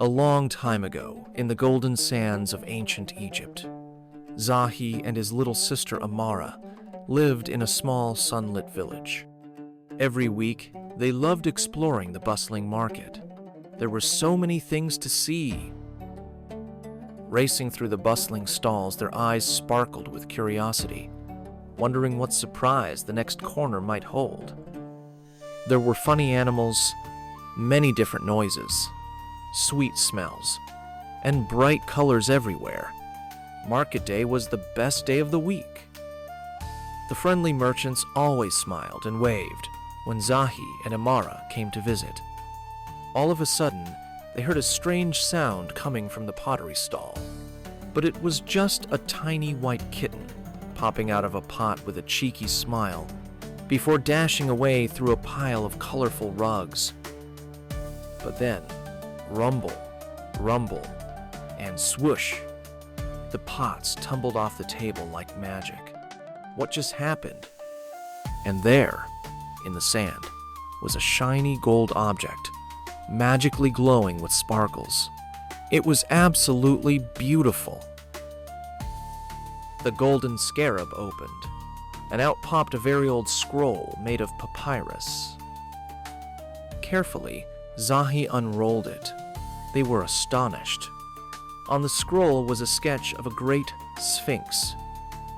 A long time ago, in the golden sands of ancient Egypt, Zahi and his little sister Amara lived in a small sunlit village. Every week, they loved exploring the bustling market. There were so many things to see. Racing through the bustling stalls, their eyes sparkled with curiosity, wondering what surprise the next corner might hold. There were funny animals, many different noises, sweet smells, and bright colors everywhere. Market day was the best day of the week. The friendly merchants always smiled and waved when Zahi and Amara came to visit. All of a sudden, they heard a strange sound coming from the pottery stall. But it was just a tiny white kitten popping out of a pot with a cheeky smile before dashing away through a pile of colorful rugs. But then, rumble, rumble, and swoosh. The pots tumbled off the table like magic. What just happened? And there, in the sand, was a shiny gold object, magically glowing with sparkles. It was absolutely beautiful. The golden scarab opened, and out popped a very old scroll made of papyrus. Carefully, Zahi unrolled it. They were astonished. On the scroll was a sketch of a great Sphinx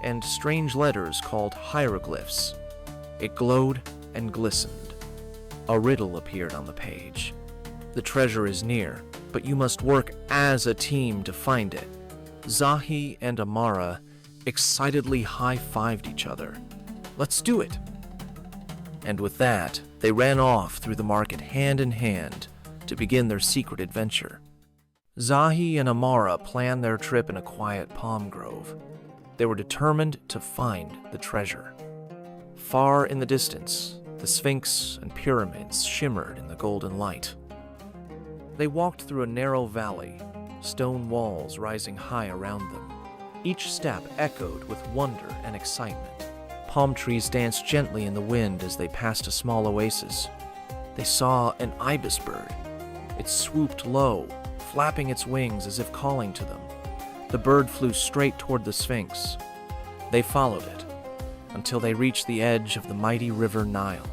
and strange letters called hieroglyphs. It glowed and glistened. A riddle appeared on the page. The treasure is near, but you must work as a team to find it. Zahi and Amara excitedly high-fived each other. Let's do it! And with that, they ran off through the market hand in hand to begin their secret adventure. Zahi and Amara planned their trip in a quiet palm grove. They were determined to find the treasure. Far in the distance, the Sphinx and pyramids shimmered in the golden light. They walked through a narrow valley, stone walls rising high around them. Each step echoed with wonder and excitement. Palm trees danced gently in the wind as they passed a small oasis. They saw an ibis bird. It swooped low, flapping its wings as if calling to them. The bird flew straight toward the Sphinx. They followed it until they reached the edge of the mighty river Nile.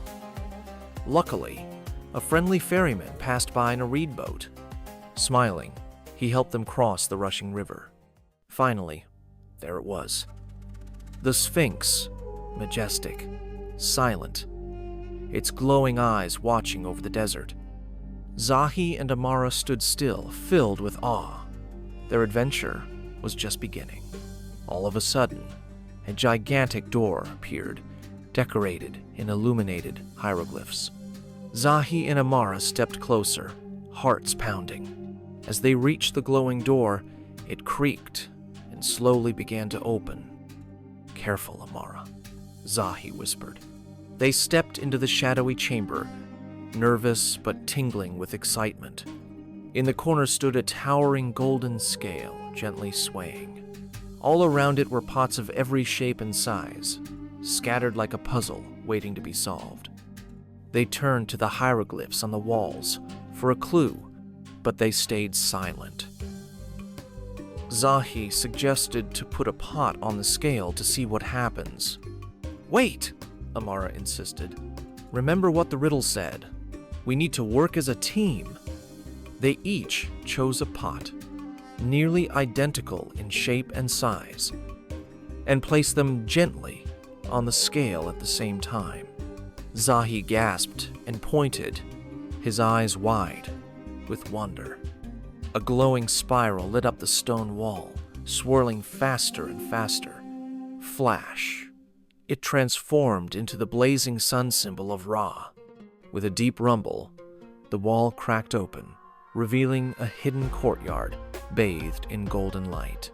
Luckily, a friendly ferryman passed by in a reed boat. Smiling, he helped them cross the rushing river. Finally, there it was. The Sphinx, majestic, silent, its glowing eyes watching over the desert. Zahi and Amara stood still, filled with awe. Their adventure was just beginning. All of a sudden, a gigantic door appeared, decorated in illuminated hieroglyphs. Zahi and Amara stepped closer, hearts pounding. As they reached the glowing door, it creaked and slowly began to open. Careful, Amara, Zahi whispered. They stepped into the shadowy chamber, nervous but tingling with excitement. In the corner stood a towering golden scale, gently swaying. All around it were pots of every shape and size, scattered like a puzzle waiting to be solved. They turned to the hieroglyphs on the walls for a clue, but they stayed silent. Zahi suggested to put a pot on the scale to see what happens. Wait, Amara insisted. Remember what the riddle said. We need to work as a team. They each chose a pot, nearly identical in shape and size, and placed them gently on the scale at the same time. Zahi gasped and pointed, his eyes wide with wonder. A glowing spiral lit up the stone wall, swirling faster and faster. Flash. It transformed into the blazing sun symbol of Ra. With a deep rumble, the wall cracked open, revealing a hidden courtyard bathed in golden light.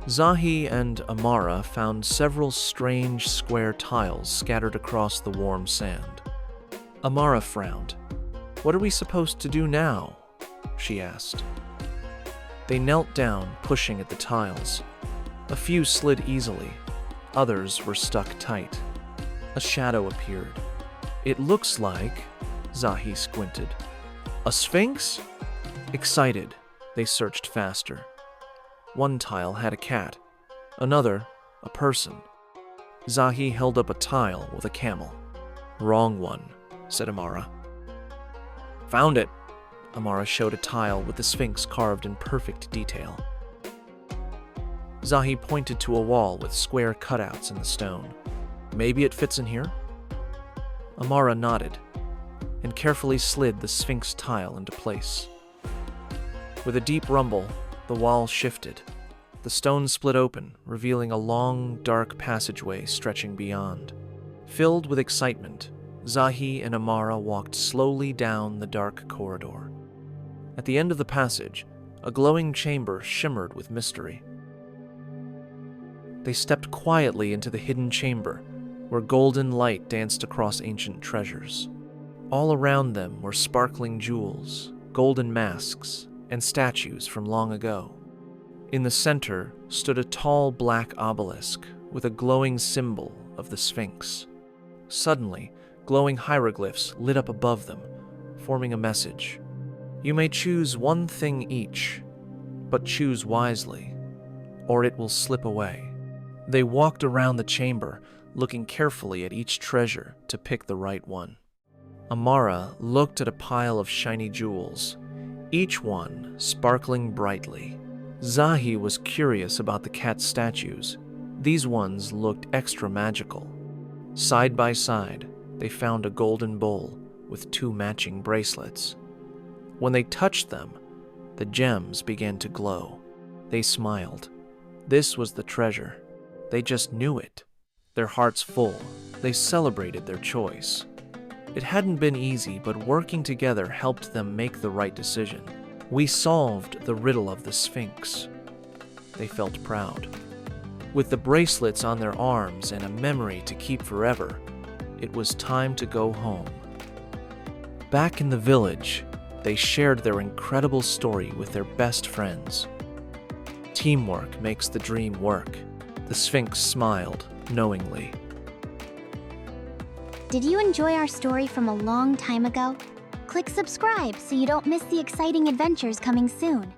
Zahi and Amara found several strange square tiles scattered across the warm sand. Amara frowned. What are we supposed to do now? She asked. They knelt down, pushing at the tiles. A few slid easily. Others were stuck tight. A shadow appeared. It looks like, Zahi squinted, a sphinx? Excited, they searched faster. One tile had a cat, another, a person. Zahi held up a tile with a camel. "Wrong one," said Amara. "Found it." Amara showed a tile with the Sphinx carved in perfect detail. Zahi pointed to a wall with square cutouts in the stone. "Maybe it fits in here?" Amara nodded and carefully slid the Sphinx tile into place. With a deep rumble, the wall shifted. The stone split open, revealing a long, dark passageway stretching beyond. Filled with excitement, Zahi and Amara walked slowly down the dark corridor. At the end of the passage, a glowing chamber shimmered with mystery. They stepped quietly into the hidden chamber, where golden light danced across ancient treasures. All around them were sparkling jewels, golden masks, and statues from long ago. In the center stood a tall black obelisk with a glowing symbol of the Sphinx. Suddenly, glowing hieroglyphs lit up above them, forming a message. "You may choose one thing each, but choose wisely, or it will slip away." They walked around the chamber, looking carefully at each treasure to pick the right one. Amara looked at a pile of shiny jewels, each one sparkling brightly. Zahi was curious about the cat statues. These ones looked extra magical. Side by side, they found a golden bowl with 2 matching bracelets. When they touched them, the gems began to glow. They smiled. This was the treasure. They just knew it. Their hearts full, they celebrated their choice. It hadn't been easy, but working together helped them make the right decision. "We solved the riddle of the Sphinx." They felt proud. With the bracelets on their arms and a memory to keep forever, it was time to go home. Back in the village, they shared their incredible story with their best friends. Teamwork makes the dream work. The Sphinx smiled knowingly. Did you enjoy our story from a long time ago? Click subscribe so you don't miss the exciting adventures coming soon.